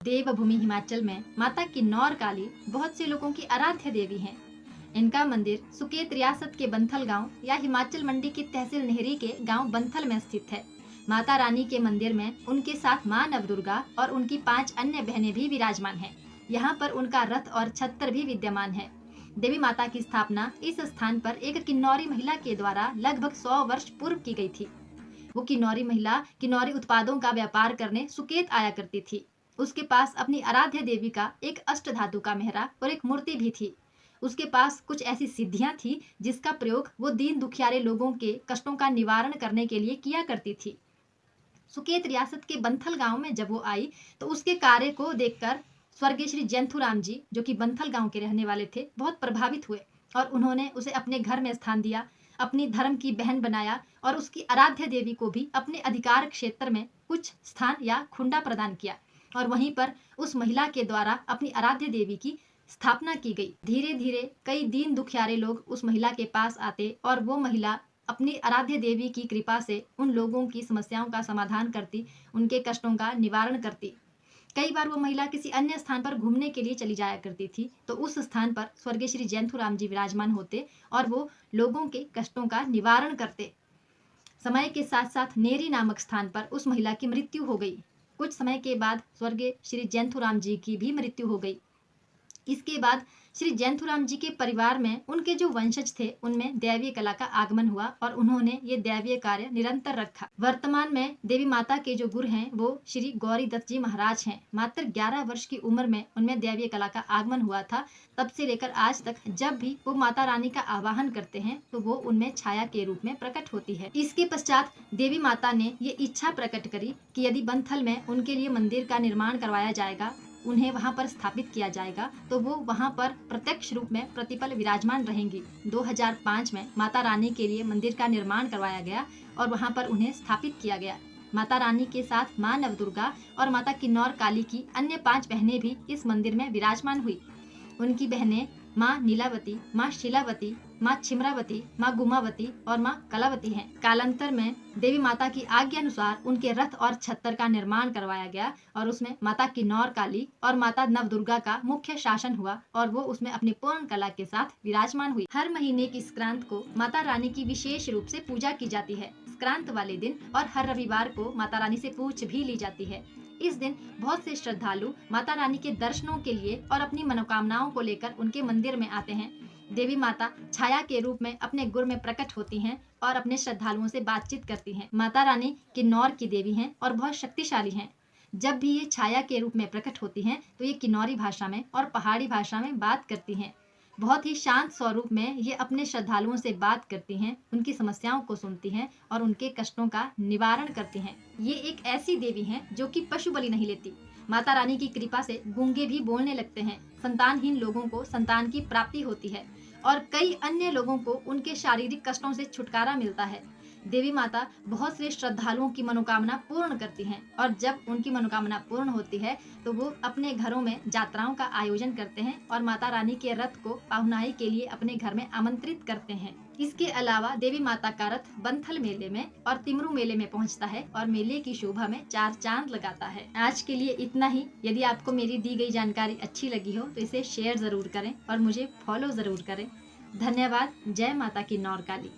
देवभूमि हिमाचल में माता किन्नौर काली बहुत से लोगों की आराध्य देवी हैं। इनका मंदिर सुकेत रियासत के बंथल गांव या हिमाचल मंडी की तहसील नेहरी के गांव बंथल में स्थित है। माता रानी के मंदिर में उनके साथ मां नवदुर्गा और उनकी 5 अन्य बहनें भी विराजमान हैं। यहाँ पर उनका रथ और छत्र भी विद्यमान है। देवी माता की स्थापना इस स्थान पर एक किन्नौरी महिला के द्वारा लगभग 100 वर्ष पूर्व की गई थी। वो किन्नौरी महिला किन्नौरी उत्पादों का व्यापार करने सुकेत आया करती थी। उसके पास अपनी आराध्य देवी का एक अष्ट धातु का मेहरा और एक मूर्ति भी थी। उसके पास कुछ ऐसी सिद्धियां थी जिसका प्रयोग वो दीन दुखियारे लोगों के कष्टों का निवारण करने के लिए किया करती थी। सुकेत रियासत के बंथल गांव में जब वो आई तो उसके कार्य को देखकर स्वर्गीय श्री जैंथुराम जी, जो कि बंथल गांव के रहने वाले थे, बहुत प्रभावित हुए और उन्होंने उसे अपने घर में स्थान दिया, अपनी धर्म की बहन बनाया और उसकी आराध्य देवी को भी अपने अधिकार क्षेत्र में कुछ स्थान या खुंडा प्रदान किया और वहीं पर उस महिला के द्वारा अपनी आराध्य देवी की स्थापना की गई। धीरे धीरे कई दीन दुखियारे लोग उस महिला के पास आते और वो महिला अपनी आराध्य देवी की कृपा से उन लोगों की समस्याओं का समाधान करती, उनके कष्टों का निवारण करती। कई बार वो महिला किसी अन्य स्थान पर घूमने के लिए चली जाया करती थी तो उस स्थान पर स्वर्गीय श्री जैंथुराम जी विराजमान होते और वो लोगों के कष्टों का निवारण करते। समय के साथ साथ नेरी नामक स्थान पर उस महिला की मृत्यु हो गई। कुछ समय के बाद स्वर्गीय श्री जैंथुराम जी की भी मृत्यु हो गई। इसके बाद श्री जैंथुराम जी के परिवार में उनके जो वंशज थे उनमें दैवीय कला का आगमन हुआ और उन्होंने ये दैवीय कार्य निरंतर रखा। वर्तमान में देवी माता के जो गुरु हैं वो श्री गौरी दत्त जी महाराज हैं। मात्र 11 वर्ष की उम्र में उनमें दैवीय कला का आगमन हुआ था। तब से लेकर आज तक जब भी वो माता रानी का आवाहन करते हैं तो वो उनमें छाया के रूप में प्रकट होती है। इसके पश्चात देवी माता ने ये इच्छा प्रकट करी कि यदि बंथल में उनके लिए मंदिर का निर्माण करवाया जाएगा, उन्हें वहां पर स्थापित किया जाएगा, तो वो वहां पर प्रत्यक्ष रूप में प्रतिपल विराजमान रहेंगी। 2005 में माता रानी के लिए मंदिर का निर्माण करवाया गया और वहां पर उन्हें स्थापित किया गया। माता रानी के साथ मां नवदुर्गा और माता किन्नौर काली की अन्य 5 बहनें भी इस मंदिर में विराजमान हुई। उनकी बहनें माँ नीलावती, माँ शीलावती, माँ छिमरावती, माँ गुमावती और माँ कलावती हैं। कालांतर में देवी माता की आज्ञा अनुसार उनके रथ और छत्र का निर्माण करवाया गया और उसमें माता किन्नौर काली और माता नवदुर्गा का मुख्य शासन हुआ और वो उसमें अपनी पूर्ण कला के साथ विराजमान हुई। हर महीने की संक्रांत को माता रानी की विशेष रूप से पूजा की जाती है। संक्रांत वाले दिन और हर रविवार को माता रानी से पूछ भी ली जाती है। इस दिन बहुत से श्रद्धालु माता रानी के दर्शनों के लिए और अपनी मनोकामनाओं को लेकर उनके मंदिर में आते हैं। देवी माता छाया के रूप में अपने गुर में प्रकट होती हैं और अपने श्रद्धालुओं से बातचीत करती हैं। माता रानी किन्नौर की देवी हैं और बहुत शक्तिशाली हैं। जब भी ये छाया के रूप में प्रकट होती हैं तो ये किन्नौरी भाषा में और पहाड़ी भाषा में बात करती हैं। बहुत ही शांत स्वरूप में ये अपने श्रद्धालुओं से बात करती हैं, उनकी समस्याओं को सुनती हैं और उनके कष्टों का निवारण करती हैं। ये एक ऐसी देवी हैं जो कि पशु बलि नहीं लेती। माता रानी की कृपा से गूंगे भी बोलने लगते हैं। संतानहीन लोगों को संतान की प्राप्ति होती है और कई अन्य लोगों को उनके शारीरिक कष्टों से छुटकारा मिलता है। देवी माता बहुत से श्रद्धालुओं की मनोकामना पूर्ण करती हैं और जब उनकी मनोकामना पूर्ण होती है तो वो अपने घरों में यात्राओं का आयोजन करते हैं और माता रानी के रथ को पाहुनाई के लिए अपने घर में आमंत्रित करते हैं। इसके अलावा देवी माता का रथ बंथल मेले में और तिमरू मेले में पहुंचता है और मेले की शोभा में 4 चांद लगाता है। आज के लिए इतना ही। यदि आपको मेरी दी गई जानकारी अच्छी लगी हो तो इसे शेयर जरूर करें और मुझे फॉलो जरूर करें। धन्यवाद। जय माता किन्नौर काली।